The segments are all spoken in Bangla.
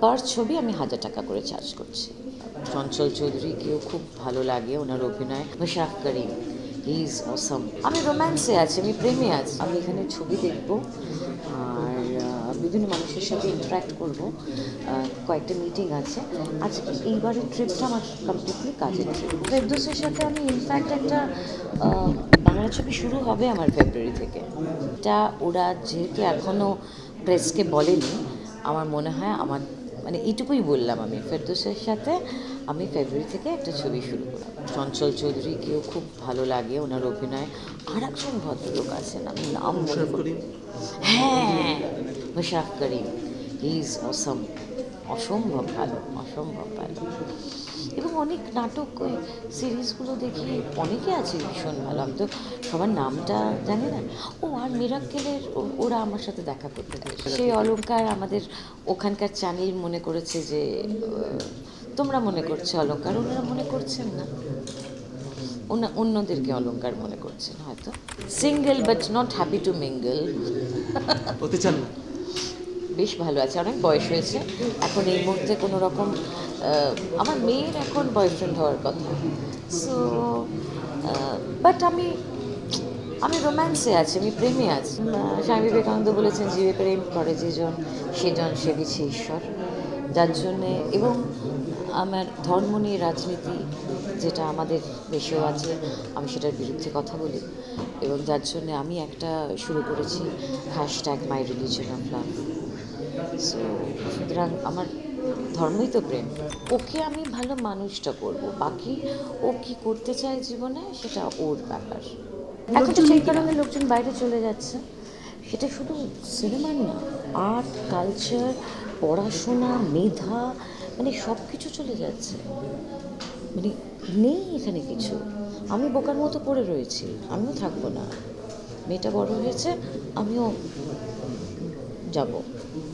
পার ছবি আমি 1000 টাকা করে চার্জ করছি। চঞ্চল চৌধুরীকেও খুব ভালো লাগে ওনার অভিনয়। মুশারফ করিম, হি ইজ অসম। আমি রোম্যান্সে আছি, আমি প্রেমে আছি। আমি এখানে ছবি দেখব আর বিভিন্ন মানুষের সাথে ইন্টারাক্ট করব। কয়েকটা মিটিং আছে। আজকে এইবারের ট্রিপটা আমার কমপ্লিটলি কাজের ট্রিপ। ফেরদৌসের সাথে আমি ইনফ্যাক্ট একটা বাংলা ছবি শুরু হবে আমার ফেব্রুয়ারি থেকে। এটা ওরা যেহেতু এখনও প্রেসকে বলেনি, আমার মনে হয় আমার মানে এইটুকুই বললাম, আমি ফেরদৌসের সাথে আমি ফেব্রুয়ারি থেকে একটা ছবি শুরু করলাম। চঞ্চল চৌধুরীকেও খুব ভালো লাগে ওনার অভিনয়। আর একজন ভদ্রলোক আছেন, আমি নাম মনে করি, হ্যাঁ, মুশারফ করিম, হি ইজ অসম। অসম্ভব ভালো, অসম্ভব ভালো। এবং অনেক নাটক ওই সিরিজগুলো দেখি, অনেকে আছে ভীষণ ভালো, আমি তো সবার নামটা জানি না। ও আর মিরাক্কেলের ওরা আমার সাথে দেখা করতে গেছে। সেই অলংকার আমাদের ওখানকার চ্যানেল মনে করেছে যে তোমরা মনে করছো অলংকার, ওনারা মনে করছেন না, অন্যদেরকে অলংকার মনে করছেন হয়তো। Single but not happy to mingle. হতে চান না? বেশ ভালো আছে, অনেক বয়স হয়েছে এখন। এই মুহূর্তে কোনো রকম আমার মেয়ের এখন বয়ফ্রেন্ড হওয়ার কথা। সো বাট আমি রোম্যান্সে আছি, আমি প্রেমে আছি। স্বামী বিবেকানন্দ বলেছেন, জীবে প্রেম করে যেজন সেজন সেবিছে ঈশ্বর। যার জন্যে, এবং আমার ধর্ম নিয়ে রাজনীতি যেটা আমাদের দেশেও আছে, আমি সেটার বিরুদ্ধে কথা বলি। এবং যার জন্যে আমি একটা শুরু করেছি #MyReligionOfLove। সো সুতরাং আমার ধর্মই তো প্রেম। ওকে আমি ভালো মানুষটা করব, বাকি ও কি করতে চায় জীবনে সেটা ওর ব্যাপার। এখন তো সেই কারণে লোকজন বাইরে চলে যাচ্ছে। সেটা শুধু সিনেমার না, আর্ট, কালচার, পড়াশোনা, মেধা, মানে সব কিছু চলে যাচ্ছে। মানে নেই এখানে কিছু। আমি বোকার মতো পড়ে রয়েছি, আমিও থাকবো না। মেয়েটা বড় হয়েছে, আমিও যাব।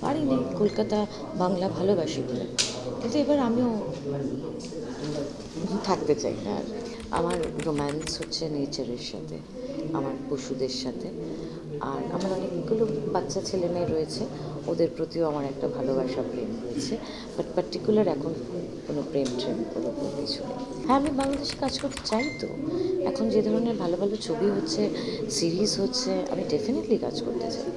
পারিনি, কলকাতা বাংলা ভালোবাসি বলে, কিন্তু এবার আমিও থাকতে চাই না। আর আমার রোম্যান্স হচ্ছে নেচারের সাথে, আমার পশুদের সাথে। আর আমার অনেকগুলো বাচ্চা ছেলে মেয়ে রয়েছে, ওদের প্রতিও আমার একটা ভালোবাসা, প্রেম রয়েছে। বাট পার্টিকুলার এখন কোনো প্রেম কোনো কিছু নেই। হ্যাঁ, আমি বাংলাদেশে কাজ করতে চাই তো। এখন যে ধরনের ভালো ভালো ছবি হচ্ছে, সিরিজ হচ্ছে, আমি ডেফিনেটলি কাজ করতে চাই।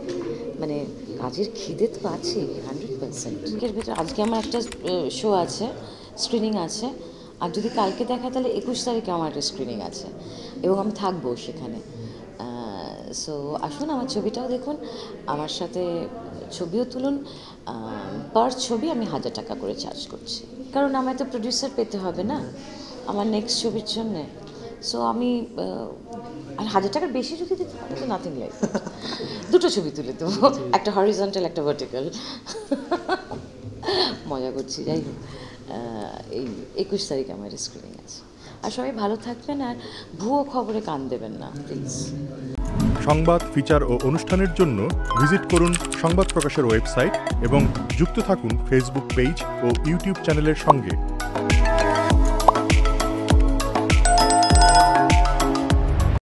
মানে কাজের খিদে তো আছে 100%। এর ভেতরে আজকে আমার একটা শো আছে, স্ক্রিনিং আছে। আর যদি কালকে দেখা, তাহলে 21 তারিখে আমার একটা স্ক্রিনিং আছে এবং আমি থাকবো সেখানে। সো আসুন, আমার ছবিটাও দেখুন, আমার সাথে ছবিও তুলুন। পার ছবি আমি 1000 টাকা করে চার্জ করছি, কারণ আমায় তো প্রডিউসার পেতে হবে না আমার নেক্সট ছবির জন্যে। সো আমি আর 1000 টাকার বেশি যদি দিতে পারি তো নাথিং লাইক। দুটো ছবি তুলে দেবো, একটা হরিজন্টাল, একটা ভার্টিক্যাল। মজা করছি। যাই হোক, এই 21 তারিখে আমার স্ক্রিনিং আছে। আর সবাই ভালো থাকবেন, আর ভুয়ো খবরে কান দেবেন না প্লিজ। সংবাদ, ফিচার ও অনুষ্ঠানের জন্য ভিজিট করুন সংবাদ প্রকাশের ওয়েবসাইট এবং যুক্ত থাকুন ফেসবুক পেজ ও ইউটিউব চ্যানেলের সঙ্গে।